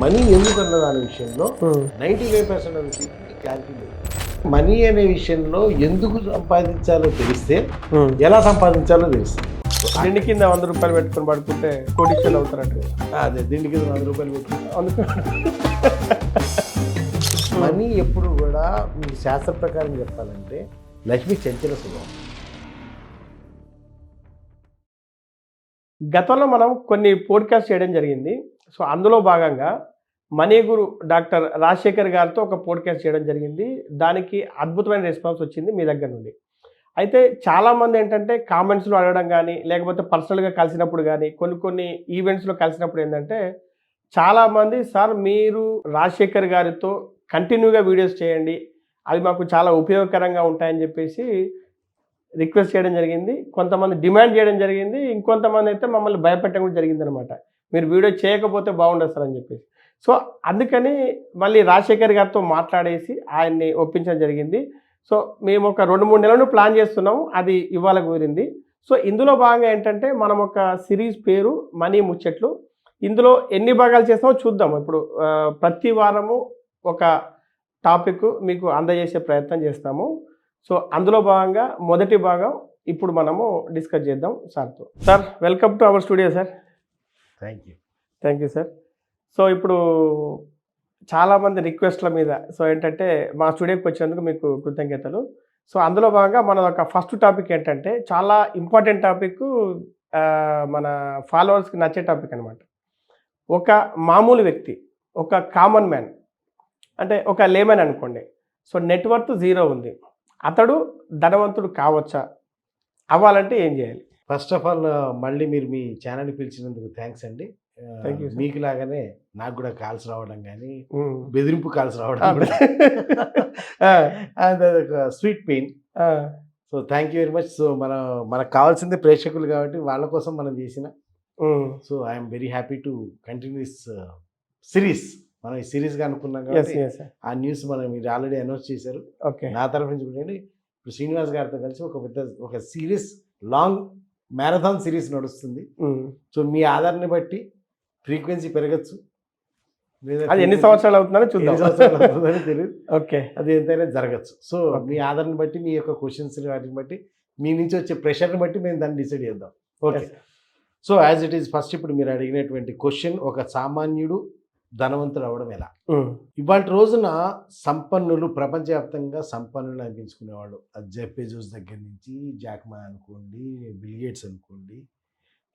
Money ఎందుకన్న దాని విషయంలో 95% clarity లేదు. మనీ అనే విషయంలో ఎందుకు సంపాదించాలో తెలిస్తే ఎలా సంపాదించాలో తెలుస్తుంది. దిండి కింద 100 రూపాయలు పెట్టుకొని పడుకుంటే కోటీశ్వరులు అవుతారంట. అదే దిండి కింద 100 రూపాయలు పెట్టుకుంటాం. మనీ ఎప్పుడు కూడా మీకు శాస్త్ర ప్రకారం చెప్పాలంటే లక్ష్మి చంచల స్వభావం. గతంలో మనం కొన్ని పోడ్కాస్ట్ చేయడం జరిగింది. సో అందులో భాగంగా మనీ గురు డాక్టర్ రాజశేఖర్ గారితో ఒక పోడ్కాస్ట్ చేయడం జరిగింది. దానికి అద్భుతమైన రెస్పాన్స్ వచ్చింది మీ దగ్గర నుండి. అయితే చాలామంది ఏంటంటే కామెంట్స్లో అడగడం కానీ, లేకపోతే పర్సనల్గా కలిసినప్పుడు కానీ, కొన్ని ఈవెంట్స్లో కలిసినప్పుడు ఏంటంటే చాలామంది సార్ మీరు రాజశేఖర్ గారితో కంటిన్యూగా వీడియోస్ చేయండి, అవి మాకు చాలా ఉపయోగకరంగా ఉంటాయని చెప్పేసి రిక్వెస్ట్ చేయడం జరిగింది. కొంతమంది డిమాండ్ చేయడం జరిగింది. ఇంకొంతమంది అయితే మమ్మల్ని భయపెట్టడం కూడా జరిగిందనమాట. మీరు వీడియో చేయకపోతే బాగుండదు సార్ అని చెప్పేసి. సో అందుకని మళ్ళీ రాజశేఖర్ గారితో మాట్లాడేసి ఆయన్ని ఒప్పించడం జరిగింది. సో మేము ఒక 2-3 నెలలు ప్లాన్ చేస్తున్నాము. అది ఇవాళ కుదిరింది. సో ఇందులో భాగంగా ఏంటంటే మనం ఒక సిరీస్ పేరు మనీ ముచ్చట్లు. ఇందులో ఎన్ని భాగాలు చేస్తామో చూద్దాం. ఇప్పుడు ప్రతి వారము ఒక టాపిక్ మీకు అందజేసే ప్రయత్నం చేస్తాము. సో అందులో భాగంగా మొదటి భాగం ఇప్పుడు మనము డిస్కస్ చేద్దాం సార్తో. Sir welcome to our studio sir. Thank you sir. So ఇప్పుడు చాలామంది రిక్వెస్ట్ల మీద సో ఏంటంటే మా స్టూడియోకి వచ్చినందుకు మీకు కృతజ్ఞతలు. సో అందులో భాగంగా మన ఒక ఫస్ట్ టాపిక్ ఏంటంటే చాలా ఇంపార్టెంట్ టాపిక్, మన ఫాలోవర్స్కి నచ్చే టాపిక్ అనమాట. ఒక మామూలు వ్యక్తి, ఒక కామన్ మ్యాన్, అంటే ఒక లేమన్ అనుకోండి. సో నెట్వర్త్ 0 ఉంది. అతడు ధనవంతుడు కావచ్చా? అవ్వాలంటే ఏం చేయాలి? ఫస్ట్ ఆఫ్ ఆల్ మళ్ళీ మీరు మీ ఛానల్ని పిలిచినందుకు థ్యాంక్స్ అండి. మీకు లాగానే నాకు కూడా కాల్స్ రావడం కానీ, బెదిరింపు కాల్స్ రావడం sweet pain. So thank you very much. So మనకు కావాల్సింది ప్రేక్షకులు కాబట్టి వాళ్ళ కోసం మనం చేసిన. So I'm very happy to continue this series. మనం ఈ సిరీస్గా అనుకున్నాం కాబట్టి ఆ న్యూస్ మీరు ఆల్రెడీ అనౌన్స్ చేశారు. నా తరఫు నుంచి కూడా ఇప్పుడు శ్రీనివాస్ గారితో కలిసి ఒక సిరీస్, లాంగ్ మ్యారథాన్ సిరీస్ నడుస్తుంది. సో మీ ఆధారాన్ని బట్టి ఫ్రీక్వెన్సీ పెరగచ్చు, అది ఎన్ని సంవత్సరాలు అవుతుందని చూద్దాం. తెలియదు. అది ఎంతైనా జరగచ్చు. సో మీ ఆధారాన్ని బట్టి, మీ యొక్క క్వశ్చన్స్ వాటిని బట్టి, మీ నుంచి వచ్చే ప్రెషర్ని బట్టి మేము దాన్ని డిసైడ్ చేద్దాం. Okay. So as it is, first ఇప్పుడు మీరు అడిగినటువంటి క్వశ్చన్, ఒక సామాన్యుడు ధనవంతుడు అవ్వడం ఎలా? ఇవాళ రోజున సంపన్నులు, ప్రపంచవ్యాప్తంగా సంపన్నులు అనిపించుకునేవాళ్ళు, అది జెఫ్ బెజోస్ దగ్గర నుంచి జాక్మా అనుకోండి, బిల్ గేట్స్ అనుకోండి,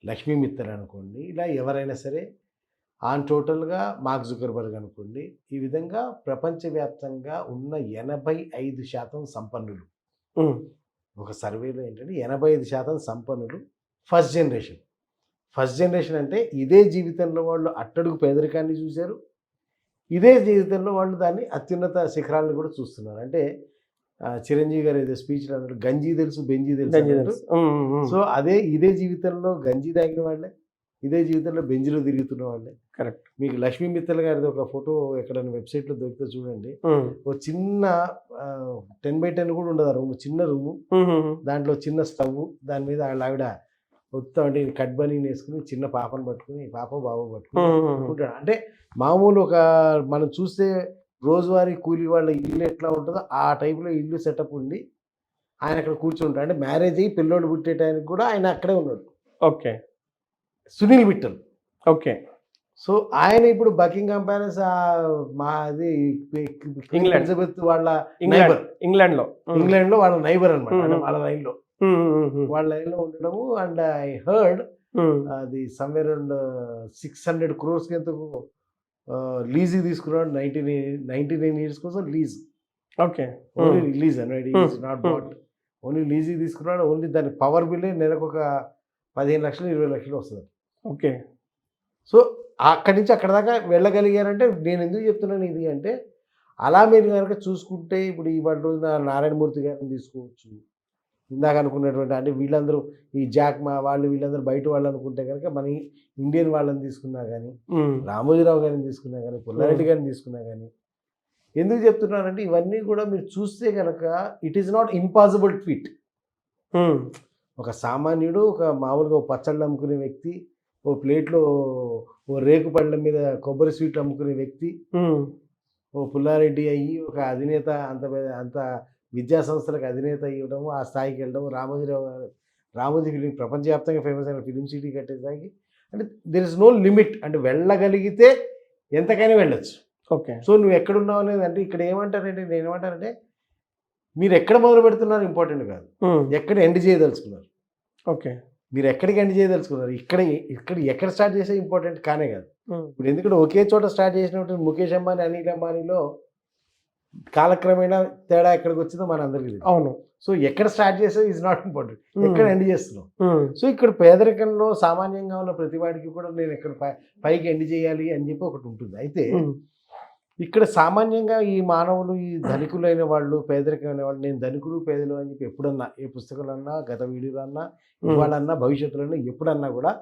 లక్ష్మీ మిత్తల్ అనుకోండి, ఇలా ఎవరైనా సరే, ఆన్ టోటల్గా మార్క్ జుకర్బర్గ్ అనుకోండి, ఈ విధంగా ప్రపంచవ్యాప్తంగా ఉన్న 85% సంపన్నులు. ఒక సర్వేలో ఏంటంటే 85% సంపన్నులు ఫస్ట్ జనరేషన్ అంటే ఇదే జీవితంలో వాళ్ళు అట్టడుగు పేదరికాన్ని చూశారు, ఇదే జీవితంలో వాళ్ళు దాన్ని అత్యున్నత శిఖరాలను కూడా చూస్తున్నారు. అంటే చిరంజీవి గారు ఏదో స్పీచ్లో అన్నారు, గంజి తెలుసు బెంజీ తెలుసు. సో ఇదే జీవితంలో గంజి తాగిన వాళ్ళే, ఇదే జీవితంలో బెంజిలో తిరుగుతున్న వాళ్ళే. కరెక్ట్. మీకు లక్ష్మీ మిత్తల్ గారిది ఒక ఫోటో ఎక్కడైనా వెబ్సైట్లో దొరికితే చూడండి. ఒక చిన్న 10x10 కూడా ఉండదు రూమ్, చిన్న రూము, దాంట్లో చిన్న స్టవ్, దాని మీద ఆవిడ మొత్తం అంటే కట్ బనీని వేసుకుని చిన్న పాపను పట్టుకుని, బాబు పట్టుకుని ఉంటాడు. అంటే మామూలు ఒక మనం చూస్తే రోజువారీ కూలి వాళ్ళ ఇల్లు ఎట్లా ఉంటుందో ఆ టైప్లో ఇల్లు సెటప్ ఉండి ఆయన అక్కడ కూర్చుంటాడు. అంటే మ్యారేజ్ అయ్యి పిల్లోడు పుట్టే టైంకి కూడా ఆయన అక్కడే ఉన్నాడు. Okay. Sunil Mittal. Okay. So ఆయన ఇప్పుడు బకింగ్హామ్ ప్యాలెస్, మాది ఎలిజబెత్ వాళ్ళ నైబర్, ఇంగ్లాండ్లో వాళ్ళ నైబర్ అనమాట. వాళ్ళ లైన్లో ఉండడము. అండ్ ఐ హర్డ్ అది సమ్వేర్ అరౌండ్ 600 crores ఎంతకు లీజ్ తీసుకున్నాడు. 99 years కోసం లీజ్. ఓకే. ఓన్లీ లీజ్ అనేది, నాట్ బాట్, ఓన్లీ లీజ్ తీసుకున్నాడు. ఓన్లీ దాని పవర్ బిల్లే నెలకు ఒక 15 లక్షలు 20 లక్షలు వస్తుంది. ఓకే. సో అక్కడి నుంచి అక్కడ దాకా వెళ్ళగలిగారంటే నేను ఎందుకు చెప్తున్నాను ఇది అంటే, అలా మీరు కనుక చూసుకుంటే ఇప్పుడు ఇవాళ రోజున నారాయణమూర్తి గారిని తీసుకోవచ్చు, ఇందాక అనుకున్నటువంటి, అంటే వీళ్ళందరూ ఈ జాక్మా వాళ్ళు వీళ్ళందరూ బయట వాళ్ళు అనుకుంటే కనుక మన ఇండియన్ వాళ్ళని తీసుకున్నా కానీ, రామోజీరావు గారిని తీసుకున్నా కానీ, పుల్లారెడ్డి గారిని తీసుకున్నా కానీ, ఎందుకు చెప్తున్నానంటే ఇవన్నీ కూడా మీరు చూస్తే కనుక it is not impossible feet. ఒక సామాన్యుడు, ఒక మామూలుగా పచ్చళ్ళు అమ్ముకునే వ్యక్తి, ఓ ప్లేట్లో ఓ రేకు పళ్ళ మీద కొబ్బరి స్వీట్లు అమ్ముకునే వ్యక్తి ఓ పుల్లారెడ్డి అయ్యి ఒక అధినేత, అంత విద్యా సంస్థలకు అధినేత ఇవ్వడము, ఆ స్థాయికి వెళ్ళడం, రామోజీ ఫిలిం ప్రపంచవ్యాప్తంగా ఫేమస్ అయిన ఫిలిం సిటీ కట్టేదానికి, అంటే దెర్ ఇస్ నో లిమిట్. అంటే వెళ్ళగలిగితే ఎంతకైనా వెళ్ళొచ్చు. ఓకే. సో నువ్వు ఎక్కడున్నావు అనేది, అంటే ఇక్కడ ఏమంటారంటే, నేను ఏమంటానంటే మీరు ఎక్కడ మొదలు పెడుతున్నారు ఇంపార్టెంట్ కాదు, ఎక్కడ ఎండ్ చేయదలుచుకున్నారు. ఓకే. మీరు ఎక్కడికి ఎండ్ చేయదలుచుకున్నారు, ఎక్కడ స్టార్ట్ చేసే ఇంపార్టెంట్ కానే కాదు. ఇప్పుడు ఎందుకంటే ఒకే చోట స్టార్ట్ చేసినట్టు ముఖేష్ అంబానీ, అనిల్ అంబానీలో కాలక్రమేణా తేడా ఎక్కడికి వచ్చిందో మన అందరికీ తెలుసు. అవును. సో ఎక్కడ స్టార్ట్ చేసేది ఈజ్ నాట్ ఇంపార్టెంట్, ఎక్కడ ఎండ్ చేస్తున్నాం. సో ఇక్కడ పేదరికంలో సామాన్యంగా ఉన్న ప్రతి వాడికి కూడా నేను ఎక్కడ పైకి ఎండ్ చేయాలి అని చెప్పి ఒకటి ఉంటుంది. అయితే ఇక్కడ సామాన్యంగా ఈ మానవులు, ఈ ధనికులైన వాళ్ళు, పేదరికమైన వాళ్ళు, నేను ధనికులు పేదలు అని చెప్పి ఎప్పుడన్నా ఏ పుస్తకాలన్నా, గత వీడియోలో అన్నా, ఇవాళన్నా, భవిష్యత్తులో ఎప్పుడన్నా కూడా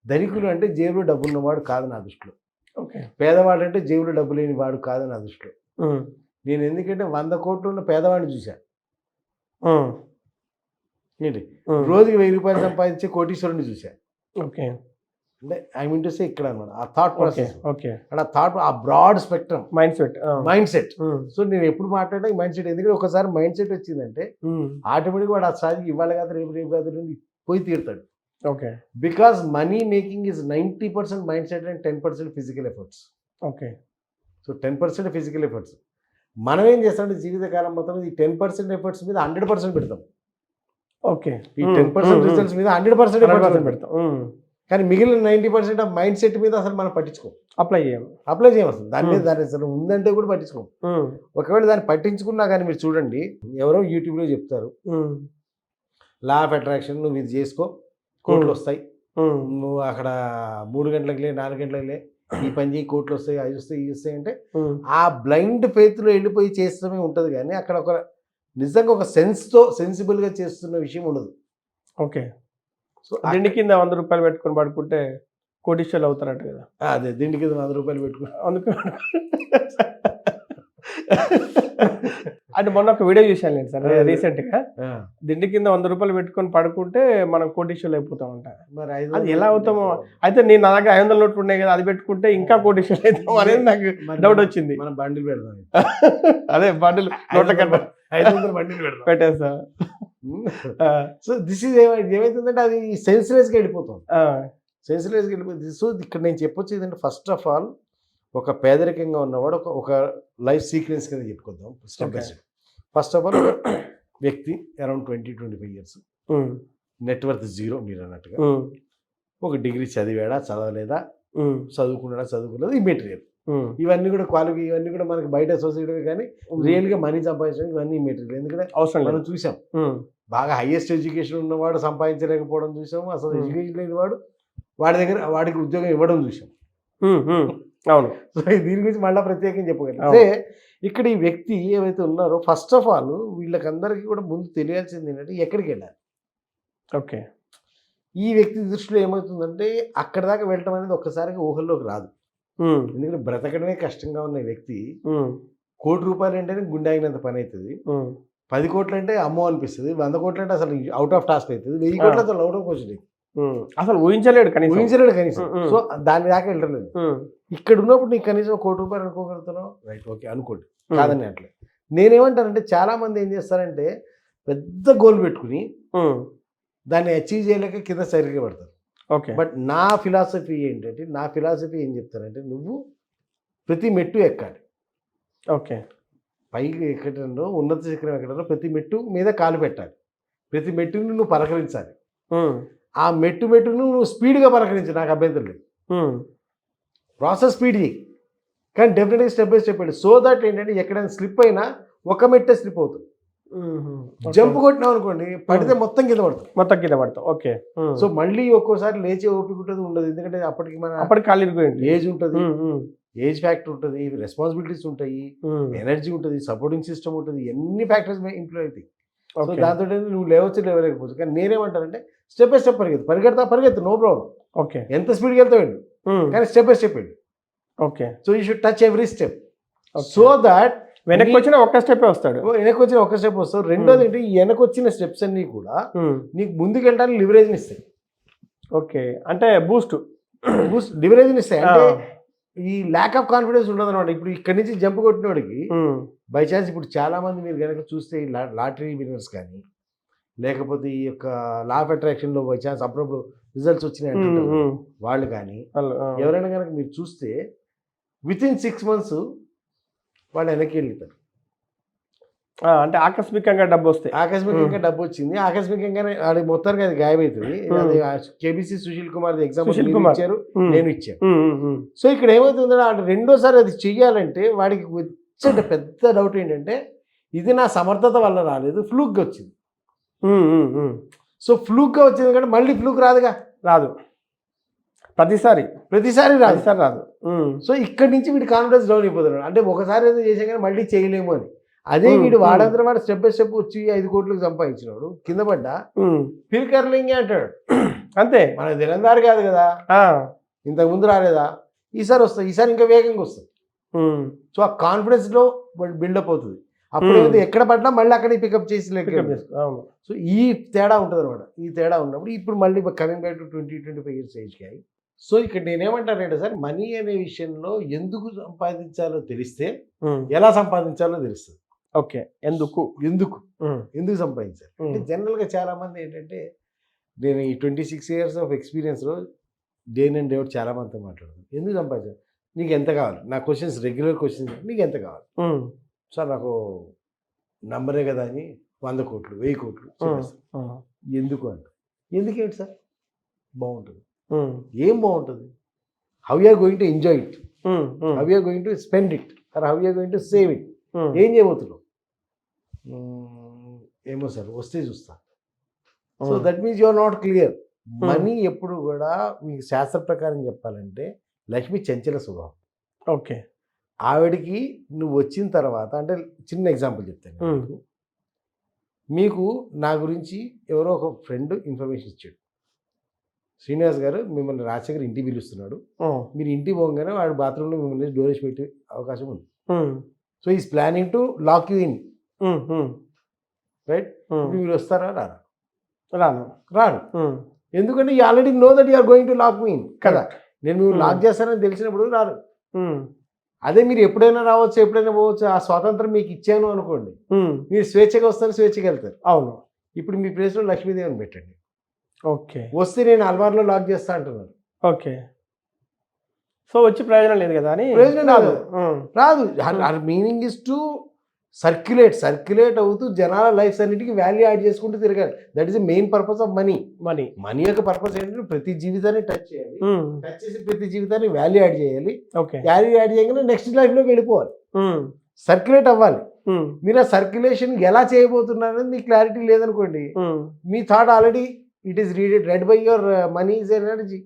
ధనికులు అంటే జేబులో డబ్బు ఉన్నవాడు కాదు నా దృష్టిలో. ఓకే. పేదవాడు అంటే జేబులో డబ్బు లేని వాడు కాదు నా దృష్టిలో. నేను ఎందుకంటే 100 కోట్లు ఉన్న పేదవాడిని చూశాను. ఏంటి రోజుకి 1000 రూపాయలు సంపాదించే కోటీశ్వరుని చూశాను. ఓకే. అంటే ఐ మీన్ టు సే ఇక్కడ అనమాట ఆ థాట్ ప్రాసెస్, ఓకే, ఆ థాట్, ఆ broad spectrum mind set. So నేను ఎప్పుడు మాట్లాడే మైండ్ సెట్, ఎందుకంటే ఒకసారి మైండ్ సెట్ వచ్చిందంటే ఆటోమేటిక్గా వాడు ఆ స్థాయికి ఇవాళ కాదు రేపు కాదు నుండి పోయి తీరుతాడు. Okay. Because money making is 90% mindset and 10% physical efforts. Okay. So 10% physical efforts. మనం ఏం చేస్తామంటే జీవితకాలం మొత్తం ఈ 10% ఎఫర్ట్స్ మీద 100% పెడతాం. ఓకే. ఈ 10% రిజల్ట్స్ మీద 100% ఎఫర్ట్స్ పెడతాం. కానీ మిగిలిన 90% ఆఫ్ మైండ్ సెట్ మీద అసలు మనం పట్టించుకోం, అప్లై చేయం అసలు. దాని మీద దాని అసలు ఉందంటే కూడా పట్టించుకోం. ఒకవేళ దాన్ని పట్టించుకున్నా కానీ మీరు చూడండి, ఎవరో యూట్యూబ్లో చెప్తారు లా ఆఫ్ అట్రాక్షన్, నువ్వు ఇది చేసుకో కోట్లు వస్తాయి, నువ్వు అక్కడ 3 గంటలకు లే, 4 గంటలకు లే, ఈ పని చేయి కోట్లు వస్తాయి, అవి వస్తాయి, ఇవి వస్తాయి అంటే ఆ బ్లైండ్ ఫెయిత్లో వెళ్ళిపోయి చేస్తూనే ఉంటుంది. కానీ అక్కడ ఒక నిజంగా ఒక సెన్సిబుల్గా చేస్తున్న విషయం ఉండదు. ఓకే. సో దిండి కింద 100 రూపాయలు పెట్టుకొని పడుకుంటే కోటీశ్వరులు అవుతారట కదా. అదే దిండి కింద 100 రూపాయలు పెట్టుకుని అందుకు అంటే మొన్న ఒక వీడియో చూశాను నేను సార్ రీసెంట్గా, దిండి కింద 100 రూపాయలు పెట్టుకొని పడుకుంటే మనం కోటీశ్వరులు అయిపోతామంట. మరి అది ఎలా అవుతామో. అయితే నేను నా దగ్గర 500 నోట్లు ఉన్నాయి కదా, అది పెట్టుకుంటే ఇంకా కోటీశ్వరులు అవుతాం అనేది నాకు డౌట్ వచ్చింది. మనం బండిలు పెడదాం. అదే బండిలు నోట్ల కట్ట 500 బండిలు పెడదాం పెట్టేస్తా. సో దిస్ ఈజ్ ఏమవుతుందంటే అది సెన్స్లెస్గా వెళ్ళిపోతుంది, సెన్స్లెస్గా వెళ్ళిపోతుంది. సో ఇక్కడ నేను చెప్పొచ్చు ఏంటంటే, ఫస్ట్ ఆఫ్ ఆల్ ఒక పేదరికంగా ఉన్నవాడు ఒక లైఫ్ సీక్వెన్స్ కింద చెప్పుకుందాం step by step. First of all వ్యక్తి అరౌండ్ 20-25 ఇయర్స్, నెట్వర్త్ 0 మీరు అన్నట్టుగా, ఒక డిగ్రీ చదివాడా చదవలేదా, చదువుకున్నాడా చదువుకోలేదా, ఈ మెటీరియల్, ఇవన్నీ కూడా ఇవన్నీ కూడా మనకి బయట సొసైటీ, కానీ రియల్గా మనీ సంపాదించడానికి ఇవన్నీ మెటీరియల్. ఎందుకంటే అవసరం మనం చూసాం, బాగా హైయెస్ట్ ఎడ్యుకేషన్ ఉన్నవాడు సంపాదించలేకపోవడం చూసాము, అసలు ఎడ్యుకేషన్ లేని వాడికి ఉద్యోగం ఇవ్వడం చూసాం. అవును. సో దీని గురించి మళ్ళీ ప్రత్యేకంగా చెప్పగలను. అదే ఇక్కడ ఈ వ్యక్తి ఏవైతే ఉన్నారో, ఫస్ట్ ఆఫ్ ఆల్ వీళ్ళకందరికీ కూడా ముందు తెలియాల్సింది ఏంటంటే ఎక్కడికి వెళ్ళాలి. ఓకే. ఈ వ్యక్తి దృష్టిలో ఏమవుతుందంటే అక్కడ దాకా వెళ్ళటం అనేది ఒక్కసారిగా ఊహల్లోకి రాదు. ఎందుకంటే బ్రతకడమే కష్టంగా ఉన్న వ్యక్తి 1 కోటి రూపాయలు అంటేనే గుండె ఆగినంత పని అవుతుంది, 10 కోట్లు అంటే అమ్మో అనిపిస్తుంది, 100 కోట్లు అంటే అసలు అవుట్ ఆఫ్ టాస్క్ అవుతుంది, 1000 కోట్లు అసలు అవుట్ ఆఫ్ క్వశ్చన్, అసలు ఊహించలేడు కనీసం. సో దాని దాకా వెళ్ళలేదు. ఇక్కడ ఉన్నప్పుడు నీకు కనీసం 1 కోటి రూపాయలు అనుకోగలుగుతున్నావు, రైట్, ఓకే అనుకోండి, కాదని అట్లే. నేనేమంటానంటే చాలా మంది ఏం చేస్తారంటే పెద్ద గోల్ పెట్టుకుని దాన్ని అచీవ్ చేయలేక కింద సరిగ్గా పడతారు. ఓకే. బట్ నా ఫిలాసఫీ ఏం చెప్తానంటే, నువ్వు ప్రతి మెట్టు ఎక్కాలి. ఓకే. పైకి ఎక్కడంలో, ఉన్నత శిఖరం ఎక్కడంలో ప్రతి మెట్టు మీద కాలు పెట్టాలి, ప్రతి మెట్టుని నువ్వు పలకరించాలి. ఆ మెట్టును నువ్వు స్పీడ్గా పలకరించు, నాకు అభ్యంతరం లేదు, ప్రాసెస్ స్పీడ్ చేయి, కానీ డెఫినెట్గా స్టెప్ బై స్టెప్ వెళ్ళి. సో దట్ ఏంటంటే ఎక్కడైనా స్లిప్ అయినా ఒక మెట్టే స్లిప్ అవుతుంది. జంప్ కొట్టినావు అనుకోండి, పడితే మొత్తం కింద పడతాం. ఓకే. సో మళ్ళీ ఒక్కోసారి లేచే ఓపిక ఉండదు, ఎందుకంటే అప్పటికి ఖాళీ ఏజ్ ఉంటుంది, ఏజ్ ఫ్యాక్టర్ ఉంటుంది, రెస్పాన్సిబిలిటీస్ ఉంటాయి, ఎనర్జీ ఉంటుంది, సపోర్టింగ్ సిస్టమ్ ఉంటుంది, ఎన్ని ఫ్యాక్టర్స్ ఇంప్లూవ్ అవుతాయి. సో దాంతో నువ్వు లేవలేకపోవచ్చు. కానీ నేనేమంటానంటే స్టెప్ బై స్టెప్ పరిగెత్తు, నో ప్రాబ్లం. ఓకే. ఎంత స్పీడ్కి వెళ్తావు కానీ స్టెప్ బై స్టెప్ వెళ్ళు. Okay. So you should touch every step, so that వెనక్కి వచ్చిన ఒక స్టెప్ వస్తావు. రెండోది ఏంటి, వెనక్కి వచ్చిన స్టెప్స్ అన్ని కూడా నీకు ముందుకు వెళ్ళడానికి లివరేజ్ని ఇస్తాయి. ఓకే. అంటే బూస్ట్ లివరేజ్ ఇస్తాయి. అంటే ఈ ల్యాక్ ఆఫ్ కాన్ఫిడెన్స్ ఉండదు అనమాట. ఇప్పుడు ఇక్కడి నుంచి జంప్ కొట్టినోడికి బై ఛాన్స్ ఇప్పుడు చాలా మంది మీరు కనుక చూస్తే ఈ లాటరీ విన్నర్స్ కానీ లేకపోతే ఈ యొక్క లా ఆఫ్ అట్రాక్షన్లో బై ఛాన్స్ అప్పుడప్పుడు రిజల్ట్స్ వచ్చినాయి అంటుంటారు వాళ్ళు కానీ ఎవరైనా కనుక మీరు చూస్తే వితిన్ 6 months వాళ్ళు వెనక్కి వెళ్తారు. అంటే ఆకస్మికంగా డబ్బు వస్తాయి. ఆకస్మికంగా డబ్బు వచ్చింది, ఆకస్మికంగానే అది మొత్తానికి అది గాయమవుతుంది. అది కేబీసీ సుశీల్ కుమార్ ఎగ్జాంపుల్ ఇచ్చారు, నేను ఇచ్చాను. సో ఇక్కడ ఏమవుతుందంటే అంటే రెండోసారి అది చెయ్యాలంటే వాడికి వచ్చే పెద్ద డౌట్ ఏంటంటే ఇది నా సమర్థత వల్ల రాలేదు, ఫ్లూక్గా వచ్చింది. సో ఫ్లూక్గా వచ్చింది కానీ మళ్ళీ ఫ్లూక్ రాదుగా, రాదు, ప్రతిసారి రాదు. సో ఇక్కడి నుంచి వీడి కాన్ఫిడెన్స్ డౌన్ అయిపోతున్నాడు. అంటే ఒకసారి ఏదో చేసే కానీ మళ్ళీ చేయలేము అని. అదే వీడు వాడంతా వాడు స్టెప్ బై స్టెప్ వచ్చి 5 కోట్లకు సంపాదించినాడు, కింద పడ్డా పిల్కర్లింగే అంటాడు. అంతే, మనకు తెలంగాణ కాదు కదా, ఇంతకు ముందు రాలేదా, ఈసారి వస్తుంది, ఈసారి ఇంకా వేగంగా వస్తుంది. సో ఆ కాన్ఫిడెన్స్ లో బిల్డప్ అవుతుంది. అప్పుడు ఎక్కడ పడ్డా మళ్ళీ అక్కడికి పికప్ చేసి సో ఈ తేడా ఉంటుంది అనమాట. ఈ తేడా ఉన్నప్పుడు ఇప్పుడు మళ్ళీ కమింగ్ బ్యాక్ టు 20-25 years ఏజ్కి అయ్యి. సో ఇక్కడ నేనేమంటానంటే సార్, మనీ అనే విషయంలో ఎందుకు సంపాదించాలో తెలిస్తే ఎలా సంపాదించాలో తెలుస్తుంది. ఓకే, ఎందుకు సంపాదించాలి అంటే జనరల్గా చాలా మంది ఏంటంటే, నేను ఈ 26 years ఆఫ్ ఎక్స్పీరియన్స్లో డే అండ్ డే చాలా మందితో మాట్లాడుతాను. ఎందుకు సంపాదించాలి, నీకు ఎంత కావాలి, నా క్వశ్చన్స్ రెగ్యులర్ క్వశ్చన్స్, నీకు ఎంత కావాలి సార్, నాకు నంబరే కదా అని 100 కోట్లు 1000 కోట్లు ఎందుకు అంట. ఎందుకేంటి సార్, బాగుంటుంది. ఏం బాగుంటుంది, how you are going to enjoy it, how you are going to spend it, or how you are going to save it. ఏం చేయబోతున్నావు, ఏమో సార్ వస్తే చూస్తా. So that means you are not clear. Money ఎప్పుడు కూడా మీకు శాస్త్ర ప్రకారం చెప్పాలంటే లక్ష్మి చంచల స్వభావం. ఓకే, ఆవిడికి నువ్వు వచ్చిన తర్వాత, అంటే చిన్న ఎగ్జాంపుల్ చెప్తాను మీకు. నా గురించి ఎవరో ఒక ఫ్రెండ్ ఇన్ఫర్మేషన్ ఇచ్చాడు, శ్రీనివాస్ గారు మిమ్మల్ని రాజశేఖర్ ఇంటికి పిలుస్తున్నాడు, మీరు ఇంటికి పోగానే వాడు బాత్రూంలో మిమ్మల్ని డోరేసి పెట్టే అవకాశం ఉంది. So he's planning to lock you in, right? మీరు వస్తారా? రాను. ఎందుకంటే you already know that you are going to lock me in కదా. నేను మీరు లాక్ చేస్తానని తెలిసినప్పుడు రారు. అదే మీరు ఎప్పుడైనా రావచ్చు, ఎప్పుడైనా పోవచ్చు, ఆ స్వాతంత్రం మీకు ఇచ్చాను అనుకోండి, మీరు స్వేచ్ఛగా వస్తారు, స్వేచ్ఛగా వెళ్తారు. అవును. ఇప్పుడు మీ ప్లేస్లో లక్ష్మీదేవిని పెట్టండి, ఓకే, వస్తే నేను అల్మార్లో లాక్ చేస్తా అంటున్నారు. ఓకే, సో వచ్చి ప్రయోజనం లేదు కదా అని. ప్రయోజనం రాదు. మీనింగ్ ఇస్ టు సర్క్యులేట్ అవుతూ జనాల లైఫ్స్ అన్నిటికీ వాల్యూ యాడ్ చేసుకుంటూ తిరగాలి. That is the main purpose of money యొక్క పర్పస్ ఏంటంటే ప్రతి జీవితాన్ని టచ్ చేయాలి, టచ్ చేసి ప్రతి జీవితాన్ని వాల్యూ యాడ్ చేయాలి. వాల్యూ యాడ్ చేయగానే నెక్స్ట్ లైఫ్లోకి వెళ్ళిపోవాలి, సర్క్యులేట్ అవ్వాలి. మీరు ఆ సర్క్యులేషన్ ఎలా చేయబోతున్నారని మీకు క్లారిటీ లేదనుకోండి, మీ thought already it is read by your money is energy,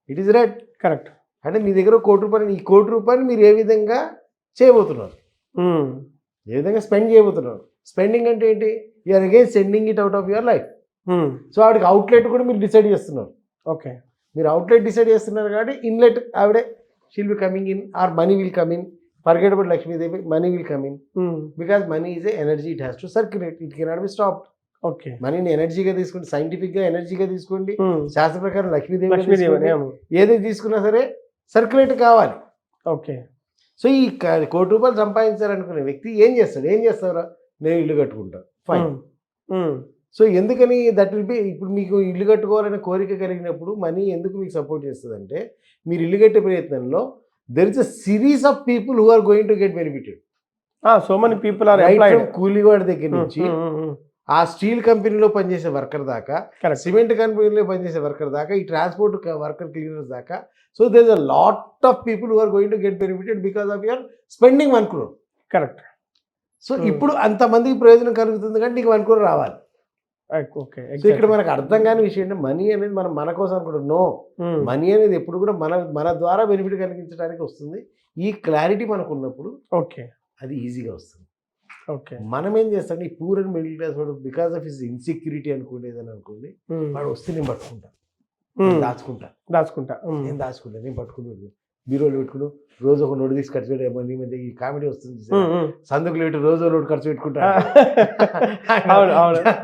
it is read. Correct. అంటే మీ దగ్గర 1 కోటి రూపాయలు, ఈ 1 కోటి రూపాయలు మీరు ఏ విధంగా చేయబోతున్నారు, ఏ విధంగా స్పెండ్ చేయబోతున్నారు. స్పెండింగ్ అంటే ఏంటి, you're again sending it out of your life. So ఆవిడకి అవుట్లెట్ కూడా మీరు డిసైడ్ చేస్తున్నారు. ఓకే, మీరు అవుట్లెట్ డిసైడ్ చేస్తున్నారు కాబట్టి ఇన్లెట్ ఆవిడే she'll be coming in, or money will come in. Forget about Lakshmidevi, money will come in because money is a energy, it has to circulate, it cannot be stopped. Okay, మనీని ఎనర్జీగా తీసుకోండి, సైంటిఫిక్గా ఎనర్జీగా తీసుకోండి. శాస్త్ర ప్రకారం లక్ష్మీదేవి ఏది తీసుకున్నా సరే సర్క్యులేట్ కావాలి. ఓకే, సో ఈ 1 కోటి రూపాయలు సంపాదించాలనుకునే వ్యక్తి ఏం చేస్తారా, నేను ఇల్లు కట్టుకుంటా, ఫైన్. సో ఎందుకని దట్ విల్ బి, ఇప్పుడు మీకు ఇల్లు కట్టుకోవాలనే కోరిక కలిగినప్పుడు మనీ ఎందుకు మీకు సపోర్ట్ చేస్తుంది అంటే, మీరు ఇల్లు కట్టే ప్రయత్నంలో there is a series of people who are going to get benefited. So many people are కూలీవాడి దగ్గర నుంచి ఆ స్టీల్ కంపెనీలో పనిచేసే వర్కర్ దాకా, సిమెంట్ కంపెనీలో పనిచేసే వర్కర్ దాకా, ఈ ట్రాన్స్పోర్ట్ వర్కర్ క్లీనర్స్ దాకా. So there is a lot of people who are going to get benefited because of your spending 1 crore. Correct. So ఇప్పుడు అంతమందికి ప్రయోజనం కలుగుతుంది కానీ నీకు 1 crore రావాలి. ఓకే, సో ఇక్కడ మనకు అర్థం కాని విషయం ఏంటంటే, మనీ అనేది మనం మన కోసం అనుకుంటాం. నో, మనీ అనేది ఎప్పుడు కూడా మన ద్వారా బెనిఫిట్ కలిగించడానికి వస్తుంది. ఈ క్లారిటీ మనకు ఉన్నప్పుడు ఓకే అది ఈజీగా వస్తుంది. ఓకే, మనం ఏం చేస్తాం, ఈ పూర్ అండ్ మిడిల్ క్లాస్ వాడు బికాస్ ఆఫ్ హిస్ ఇన్సెక్యూరిటీ అనుకునేదని అనుకోండి, వాడు వస్తే నేను పట్టుకుంటా, దాచుకుంటా, నేను పట్టుకుంటాను, బీరోలు పెట్టుకుని రోజు ఒక నోటు తీసి ఖర్చు పెట్టే. ఈ మధ్య ఈ కామెడీ వస్తుంది, సందుకులు పెట్టి రోజు నోటు ఖర్చు పెట్టుకుంటా,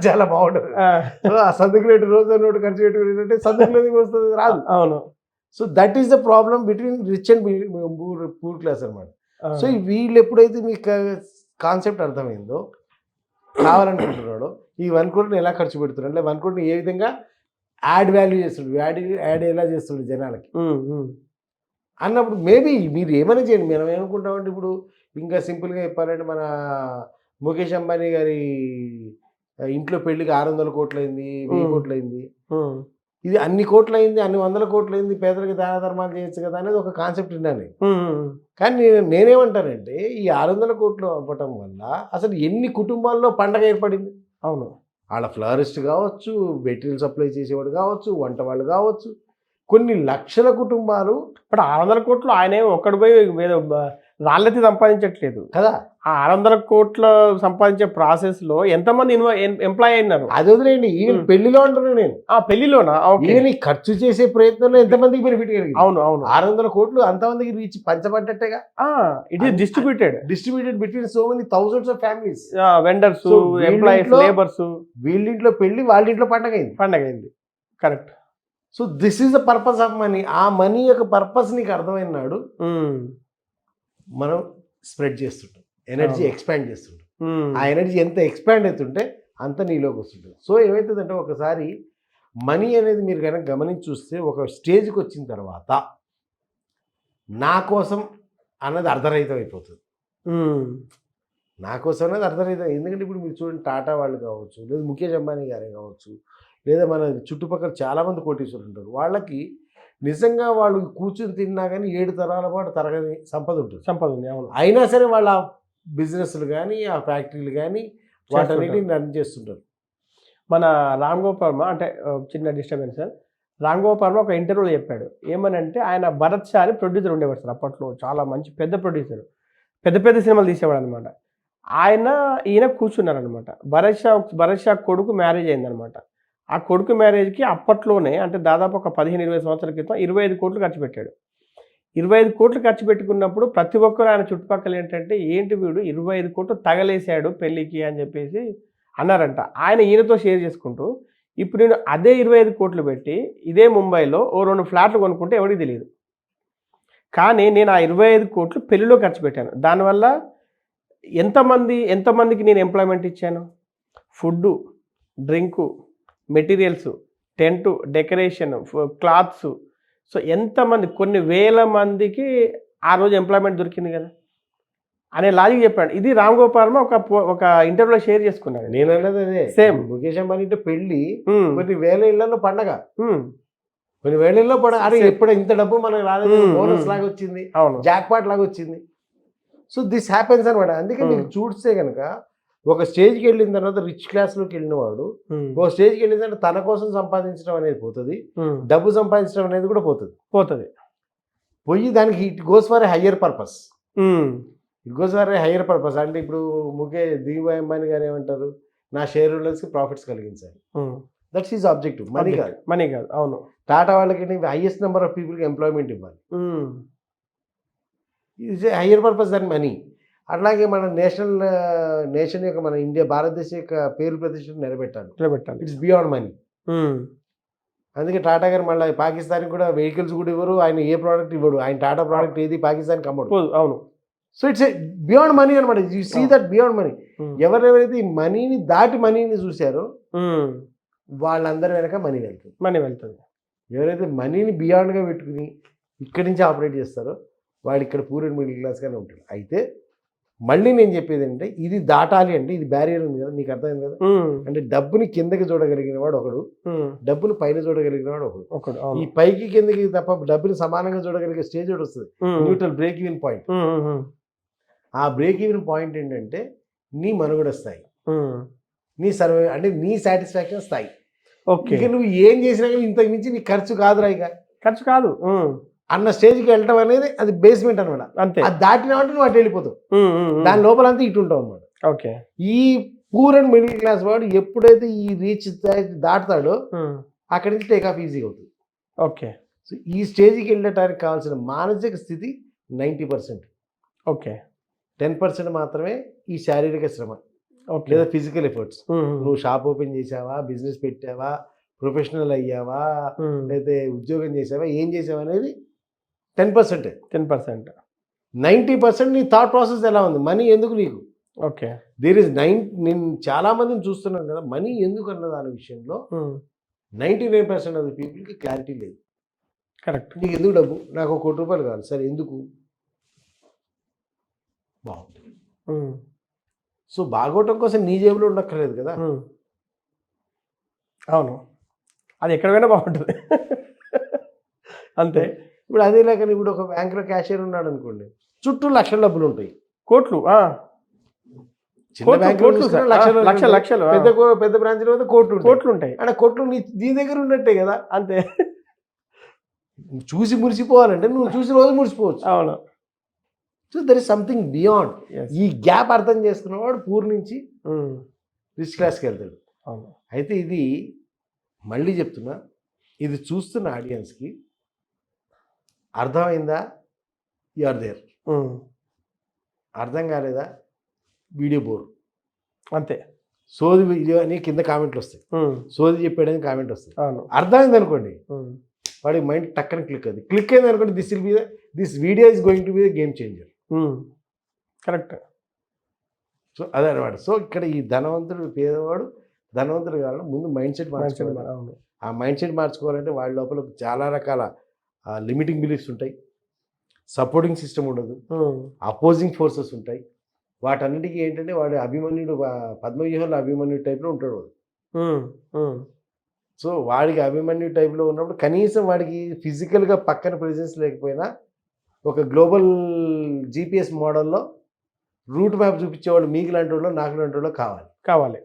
చాలా బాగుంటుంది. సో ఆ సందుకులు పెట్టి రోజు నోటు ఖర్చు పెట్టుకుంటే సందుకులు వస్తుంది రాదు. అవును, so that is the problem between rich and poor class అనమాట. సో వీళ్ళు ఎప్పుడైతే మీకు కాన్సెప్ట్ అర్థమైందో, కావాలనుకుంటున్నాడో, ఈ 1 crore ఎలా ఖర్చు పెడుతున్నాడు, అంటే 1 crore ఏ విధంగా యాడ్ వాల్యూ చేస్తున్నాడు, యాడ్ ఎలా చేస్తున్నాడు జనాలకి అన్నప్పుడు మేబీ మీరు ఏమైనా చేయండి. మనం ఏమనుకుంటామంటే ఇప్పుడు ఇంకా సింపుల్గా చెప్పాలంటే మన ముఖేష్ అంబానీ గారి ఇంట్లో పెళ్లికి 600 కోట్లు అయింది, 1000 కోట్లు అయింది. ఇది అన్ని కోట్లు అయింది, అన్ని 100 కోట్లు అయింది, పేదలకు దాన ధర్మాలు చేయొచ్చు కదా అనేది ఒక కాన్సెప్ట్ విన్నాను. కానీ నేనేమంటానంటే ఈ 600 కోట్లు అవ్వటం వల్ల అసలు ఎన్ని కుటుంబాల్లో పండగ ఏర్పడింది. అవును, వాళ్ళ ఫ్లరిస్ట్ కావచ్చు, మెటీరియల్ సప్లై చేసేవాడు కావచ్చు, వంట వాళ్ళు కావచ్చు, కొన్ని లక్షల కుటుంబాలు. ఇప్పుడు 600 కోట్లు ఆయన ఒక్కడు పోయి ఏదో రాళ్ళెత్తి సంపాదించట్లేదు కదా. ఆ 600 కోట్ల సంపాదించే ప్రాసెస్ లో ఎంతమంది ఎంప్లాయ్ అయినారు. అది వదిలేండి, ఈవెన్ పెళ్లిలో అంటున్నాను నేను. పెళ్లిలోనా? ఈవెన్ ఈ ఖర్చు చేసే ప్రయత్నంలో ఎంతమందికి బెనిఫిట్ కలిగింది. అవును అవును, 600 కోట్లు అంతమందికి రీచ్ పంచబడ్డట్టేగా. It is distributed between so many thousands of families, vendors, employees, labours. వీళ్ళింట్లో పెళ్లి, వాళ్ళ ఇంట్లో పండగ అయింది. Correct. So this is the purpose of money. ఆ మనీ యొక్క పర్పస్ నీకు అర్థమైన నాడు మనం స్ప్రెడ్ చేస్తుంటాం, ఎనర్జీ ఎక్స్పాండ్ చేస్తుంటాం. ఆ ఎనర్జీ ఎంత ఎక్స్పాండ్ అవుతుంటే అంత నీలోకి వస్తుంటుంది. సో ఏమవుతుందంటే ఒకసారి మనీ అనేది మీరు కనుక గమనించి చూస్తే ఒక స్టేజ్కి వచ్చిన తర్వాత నా కోసం అన్నది అర్ధరహితం అయిపోతుంది. నా కోసం అనేది అర్ధరహితం. ఎందుకంటే ఇప్పుడు మీరు చూడండి, టాటా వాళ్ళు కావచ్చు, లేదా ముఖేష్ అంబానీ గారే కావచ్చు, లేదా మన చుట్టుపక్కల చాలామంది కోటీశ్వరులు ఉంటారు. వాళ్ళకి నిజంగా వాళ్ళు కూర్చుని తిన్నా కానీ 7 తరాల పాటు తరగని సంపద ఉంది. అవును. అయినా సరే వాళ్ళ బిజినెస్లు కానీ, ఆ ఫ్యాక్టరీలు కానీ వాటన్నిటిని రన్ చేస్తుంటారు. మన రామ్ గోపాల్ వర్మ, అంటే చిన్న డిస్టర్బెన్స్ సార్, రామ్ గోపాల్ వర్మ ఒక ఇంటర్వ్యూలో చెప్పాడు ఏమనంటే, ఆయన భరత్ షా అని ప్రొడ్యూసర్ ఉండేవాడు సార్ అప్పట్లో, చాలా మంచి పెద్ద ప్రొడ్యూసర్, పెద్ద సినిమాలు తీసేవాడు అనమాట. ఈయన కూర్చున్నారనమాట. భరత్ షా కొడుకు మ్యారేజ్ అయిందనమాట. ఆ కొడుకు మ్యారేజ్కి అప్పట్లోనే, అంటే దాదాపు ఒక 15-20 సంవత్సరాల క్రితం 25 కోట్లు ఖర్చు పెట్టాడు. 25 కోట్లు ఖర్చు పెట్టుకున్నప్పుడు ప్రతి ఒక్కరు ఆయన చుట్టుపక్కల ఏంటంటే, ఏంటి వీడు 25 కోట్లు తగలేశాడు పెళ్ళికి అని చెప్పేసి అన్నారంట. ఈయనతో షేర్ చేసుకుంటూ, ఇప్పుడు నేను అదే 25 కోట్లు పెట్టి ఇదే ముంబైలో ఓ 2 ఫ్లాట్లు కొనుక్కుంటే ఎవరికి తెలియదు, కానీ నేను ఆ 25 కోట్లు పెళ్లిలో ఖర్చు పెట్టాను. దానివల్ల ఎంతమందికి నేను ఎంప్లాయ్మెంట్ ఇచ్చాను? Food, drink, materials, tent, decoration, clothes. So ఎంతమంది, కొన్ని వేల మందికి ఆ రోజు ఎంప్లాయ్మెంట్ దొరికింది కదా అనే లాజిక్ చెప్పాడు. ఇది రామ్ గోపాల్ వర్మ ఒక ఇంటర్వ్యూలో షేర్ చేసుకున్నాడు. నేను అన్నది అదే, సేమ్. ముఖేష్ అంబానీ పెళ్లి కొన్ని వేల ఇళ్లలో పండగ, కొన్ని వేల ఇళ్లలో పండగ. అరే ఎప్పుడు ఇంత డబ్బు మనకు రాలేదు, బోనస్ లాగా వచ్చింది, జాక్పాట్ లాగా వచ్చింది. సో దిస్ హ్యాపెన్స్ అనమాట. అందుకే మీకు చూస్తే కనుక ఒక స్టేజ్కి వెళ్ళిన తర్వాత రిచ్ క్లాస్లోకి వెళ్ళిన వాడు ఒక స్టేజ్కి వెళ్ళిన తర్వాత తన కోసం సంపాదించడం అనేది పోతుంది, డబ్బు సంపాదించడం అనేది కూడా పోతుంది. పోయి దానికి it goes for a higher purpose. అంటే ఇప్పుడు ధీరుభాయ్ అంబానీ గారు ఏమంటారు, నా షేర్ హోల్డర్స్కి ప్రాఫిట్స్ కలిగించాలి. దట్స్ ఈజ్ ఆబ్జెక్టివ్, మనీ కాదు. అవును. టాటా వాళ్ళకి హైయెస్ట్ నెంబర్ ఆఫ్ పీపుల్కి ఎంప్లాయ్మెంట్ ఇవ్వాలి. Is a higher purpose than money. అట్లాగే మన నేషన్ యొక్క, మన ఇండియా, భారతదేశం యొక్క పేరు ప్రతిష్టలు నిలబెట్టాలి. It's beyond money. అందుకే టాటా గారు మళ్ళీ పాకిస్తాన్కి కూడా వెహికల్స్ కూడా ఇవ్వరు, ఆయన ఏ ప్రోడక్ట్ ఇవ్వడు, ఆయన టాటా ప్రోడక్ట్ ఏది పాకిస్తాన్కి అమ్మడు. అవును. So it's a beyond money అనమాట. You see that beyond money. ఎవరెవరైతే ఈ మనీని దాటి మనీని చూశారో వాళ్ళందరి వెనక మనీ వెళ్తుంది. ఎవరైతే మనీని బియాండ్గా పెట్టుకుని ఇక్కడి నుంచి ఆపరేట్ చేస్తారో వాడు ఇక్కడ పూర్ అండ్ మిడిల్ క్లాస్గానే ఉంటాడు. అయితే మళ్ళీ నేను చెప్పేది ఏంటంటే, ఇది దాటాలి అంటే ఇది బ్యారియర్ ఉంది కదా, మీకు అర్థమైంది కదా. అంటే డబ్బుని కిందకి చూడగలిగిన వాడు ఒకడు, డబ్బుని పైన చూడగలిగిన వాడు ఒకడు. ఈ పైకి కిందకి తప్ప డబ్బుని సమానంగా చూడగలిగే స్టేజ్ ఒకటి వస్తుంది, న్యూట్రల్ బ్రేక్ ఈవెన్ పాయింట్. ఆ బ్రేక్ ఈవెన్ పాయింట్ ఏంటంటే నీ మనుగడ స్థాయి, నీ సర్వే, అంటే నీ సాటిస్ఫాక్షన్ స్థాయి. ఇక నువ్వు ఏం చేసినా కానీ ఇంతకు మించి నీ ఖర్చు కాదురా, ఇక ఖర్చు కాదు అన్న స్టేజ్కి వెళ్ళటం అనేది అది బేస్మెంట్ అనమాట. అంతే. అది దాటినామంటే నువ్వు అటు వెళ్ళిపోతావు, దాని లోపలంతా ఇటు ఉంటావు అనమాట. ఓకే. ఈ పూర్ అండ్ మిడిల్ క్లాస్ వాడు ఎప్పుడైతే ఈ రీచ్ దాటుతాడో అక్కడి నుంచి టేక్ ఆఫ్ ఈజీగా అవుతుంది. ఓకే. సో ఈ స్టేజ్కి వెళ్ళటానికి కావాల్సిన మానసిక స్థితి 90%. ఓకే. 10% మాత్రమే ఈ శారీరక శ్రమ లేదా ఫిజికల్ ఎఫర్ట్స్. నువ్వు షాప్ ఓపెన్ చేసావా, బిజినెస్ పెట్టావా, ప్రొఫెషనల్ అయ్యావా, ఉమ్, లేకపోతే ఉద్యోగం చేసావా, ఏం చేసావా అనేది 10%. 10%. 90% నీ థాట్ ప్రాసెస్ ఎలా ఉంది, మనీ ఎందుకు నీకు. ఓకే. నేను చాలా మందిని చూస్తున్నాను కదా, మనీ ఎందుకు అన్న దాని విషయంలో ఉమ్, 99% ఆఫ్ ద పీపుల్కి క్లారిటీ లేదు. కరెక్ట్. నీకు ఎందుకు డబ్బు, నాకు ₹1 కోటి కావాలి, సరే ఎందుకు, బాగుంటుంది. ఉమ్, సో బాగోవటం కోసం నీ జేబులో ఉండక్కర్లేదు కదా. ఉమ్. అవును, అది ఎక్కడ పోయినా బాగుంటుంది. అంతే. ఇప్పుడు అదే లేక ఇప్పుడు ఒక బ్యాంకులో క్యాషియర్ ఉన్నాడు అనుకోండి, చుట్టూ లక్షల డబ్బులు ఉంటాయి. కోట్లు. చిన్న కోట్లు, బ్యాంకులో కోట్లు చూసుకున్నా సార్. లక్షలు లక్షలు, ఉంటాయి. లక్షలు. పెద్ద బ్రాంచ్లో అయితే కోట్లు ఉంటాయి. కోట్లు ఉంటాయి. అంటే కోట్లు నీ దగ్గర ఉన్నట్టే కదా. అంతే. చూసి మురిసిపోవాలంటే నువ్వు చూసి రోజు మురిసిపోవచ్చు. అవును. So there is something beyond. Yes. ఈ గ్యాప్ అర్థం చేసుకున్నవాడు పూర్ నుంచి ఉమ్, రిచ్ క్లాస్కి వెళ్తాడు. అవును. అయితే ఇది మళ్ళీ చెప్తున్నా, ఇది చూస్తున్న ఆడియన్స్కి అర్థమైందా, యు ఆర్ దేర్. ఉమ్, అర్థం కాలేదా, వీడియో బోర్. అంతే. సోది వీడియో అని కింద కామెంట్లు వస్తాయి, ఉమ్, సోది చెప్పాడని కామెంట్ వస్తాయి. అవును. అర్థమైంది అనుకోండి, ఉమ్, వాడి మైండ్ టక్కని క్లిక్ అయింది అనుకోండి, this video is going to be the game changer. Um, correct. So అదే అనమాట. సో ఇక్కడ ఈ ధనవంతుడు పేదవాడు ధనవంతుడు కావాలంటే ముందు మైండ్ సెట్ మార్చుకోవాలి. అవును. ఆ మైండ్ సెట్ మార్చుకోవాలంటే వాళ్ళ లోపల చాలా రకాల లిమిటింగ్ బిలీఫ్స్ ఉంటాయి, సపోర్టింగ్ సిస్టమ్ ఉండదు, ఉమ్, అపోజింగ్ ఫోర్సెస్ ఉంటాయి. వాటన్నిటికీ ఏంటంటే వాడు అభిమన్యుడు, పద్మవ్యూహంలో అభిమన్యుడు టైప్లో ఉంటాడు వాడు. ఉమ్, ఉమ్, సో వాడికి అభిమన్యు టైప్లో ఉన్నప్పుడు కనీసం వాడికి ఫిజికల్గా పక్కన ప్రెజెన్స్ లేకపోయినా ఒక గ్లోబల్ జీపీఎస్ మోడల్లో రూట్ మ్యాప్ చూపించేవాడు మీకు లాంటి వాళ్ళు నాకు లాంటి వాళ్ళు కావాలి.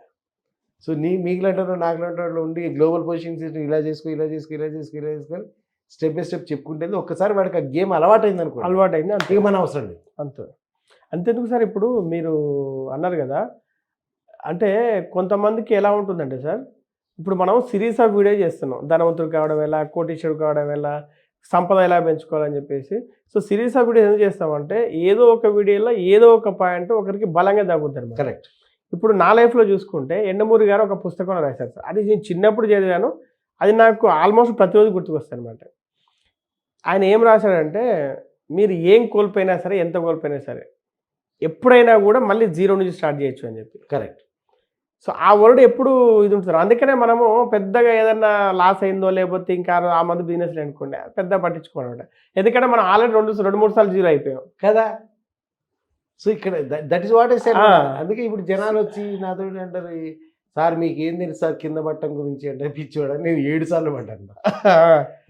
సో మీకు లాంటి వాళ్ళు నాకు లాంటి వాళ్ళు ఉండి గ్లోబల్ పొజిషన్ ఇలా చేసుకొని స్టెప్ బై స్టెప్ చెప్పుకుంటేది ఒక్కసారి వాడికి ఆ గేమ్ అలవాటైంది అనుకో, అలవాటైంది. అంతే. ఇక మన అవసరం లేదు. అంతే. అంతెందుకు సార్, ఇప్పుడు మీరు అన్నారు కదా, అంటే కొంతమందికి ఎలా ఉంటుందంటే సార్, ఇప్పుడు మనం సిరీస్ ఆఫ్ వీడియో చేస్తున్నాం, ధనవంతుడు కావడం ఎలా, కోటీశ్వరుడు కావడం ఎలా, సంపద ఎలా పెంచుకోవాలని చెప్పేసి. సో సిరీస్ ఆఫ్ వీడియో ఏం చేస్తామంటే ఏదో ఒక వీడియోలో ఏదో ఒక పాయింట్ ఒకరికి బలంగా తగ్గుతుంది. కరెక్ట్. ఇప్పుడు నా లైఫ్లో చూసుకుంటే ఎండమూరి గారు ఒక పుస్తకం రాశారు సార్, అది నేను చిన్నప్పుడు చదివాను, అది నాకు ఆల్మోస్ట్ ప్రతిరోజు గుర్తుకొస్తుంది అనమాట. ఆయన ఏం రాశాడంటే, మీరు ఏం కోల్పోయినా సరే, ఎంత కోల్పోయినా సరే, ఎప్పుడైనా కూడా మళ్ళీ జీరో నుంచి స్టార్ట్ చేయొచ్చు అని చెప్పి. కరెక్ట్. సో ఆ వర్డ్ ఎప్పుడు ఇది ఉంటుంది. అందుకనే మనము పెద్దగా ఏదన్నా లాస్ అయిందో లేకపోతే ఇంకా ఆ మంది బిజినెస్లు అనుకోండి పెద్ద పట్టించుకోవాలన్నమాట. ఎందుకంటే మనం ఆల్రెడీ 2-3 సార్లు జీరో అయిపోయాం కదా. సో ఇక్కడ that is what I said. ఆ. అందుకే ఇప్పుడు జనాలు వచ్చి నాతో అంటారు, సార్ మీకు ఏం తెలుసు సార్ కింద పట్టడం గురించి అంటే, పిచ్చివాడు నేను 7 సార్లు పడ్డాను,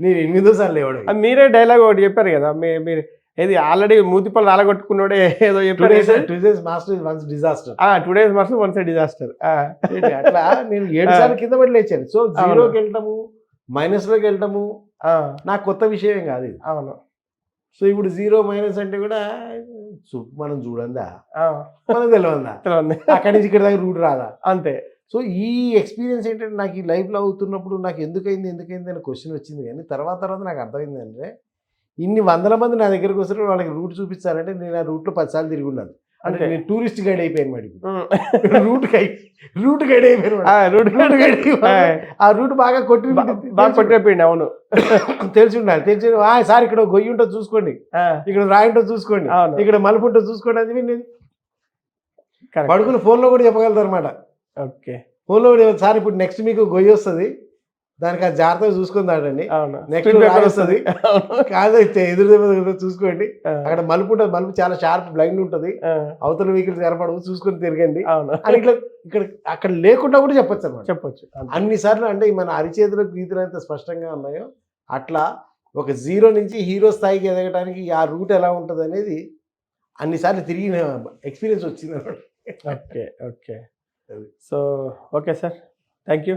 నేను 8వ సార్లు లేవాడు. అది మీరే డైలాగ్ ఒకటి చెప్పారు కదా, మీరు ఏది ఆల్రెడీ మూతిపళ్ళు రాలగొట్టుకున్నాడే ఏదో చెప్పారు. 2 days master once disaster. 2 days మాత్రం వన్స్ డిజాస్టర్. అట్లా నేను 7 సార్లు కింద పడి లేచాను. సో జీరోకి వెళ్ళటము, మైనస్లోకి వెళ్ళటము నాకు కొత్త విషయం కాదు ఇది. అవును. సో ఇప్పుడు జీరో మైనస్ అంటే కూడా మనం చూడందా, మనకు తెలియదా, అక్కడి నుంచి ఇక్కడ దాకా రూట్ రాదా. అంతే. సో ఈ ఎక్స్పీరియన్స్ ఏంటంటే నాకు ఈ లైఫ్లో అవుతున్నప్పుడు నాకు ఎందుకైంది అని క్వశ్చన్ వచ్చింది. కానీ తర్వాత నాకు అర్థమైంది అంటే, ఇన్ని 100 మంది నా దగ్గరకు వస్తారు, వాళ్ళకి రూట్ చూపించాలంటే నేను ఆ రూట్లో 10 సార్లు తిరిగి ఉన్నాను. అంటే నేను టూరిస్ట్ గైడ్ అయిపోయాను మరి. రూట్ గైడ్ అయిపోయాను. ఆ రూట్ బాగా కొట్టిపోయింది. అవును, తెలిసి ఉండాలి. సార్ ఇక్కడ గొయ్యి ఉంటుందో చూసుకోండి, ఇక్కడ రాయి ఉంటుందో చూసుకోండి, ఇక్కడ మలుపు ఉంటుందో చూసుకోండి అని నేను పడుకుని ఫోన్లో కూడా చెప్పగలుగుతారు అనమాట. ఓకే. ఫోన్లో కూడా సార్ ఇప్పుడు నెక్స్ట్ మీకు గొయ్యి వస్తుంది, దానికి ఆ జాగ్రత్తగా చూసుకొని దాడండి, నెక్స్ట్ వస్తుంది కాదు ఎదురు చూసుకోండి, అక్కడ మలుపు ఉంటుంది, మలుపు చాలా షార్ప్ బ్లైండ్ ఉంటుంది, అవతల వెహికల్స్ ఏర్పడవు చూసుకొని తిరగండి అని ఇట్లా అక్కడ లేకుండా కూడా చెప్పొచ్చు. అన్నిసార్లు అంటే మన అరిచేతులకు గీతలు ఎంత స్పష్టంగా ఉన్నాయో అట్లా ఒక జీరో నుంచి హీరో స్థాయికి ఎదగడానికి ఆ రూట్ ఎలా ఉంటుంది అనేది అన్నిసార్లు తిరిగిన ఎక్స్పీరియన్స్ వచ్చింది అన్నమాట. Okay. So okay sir, thank you.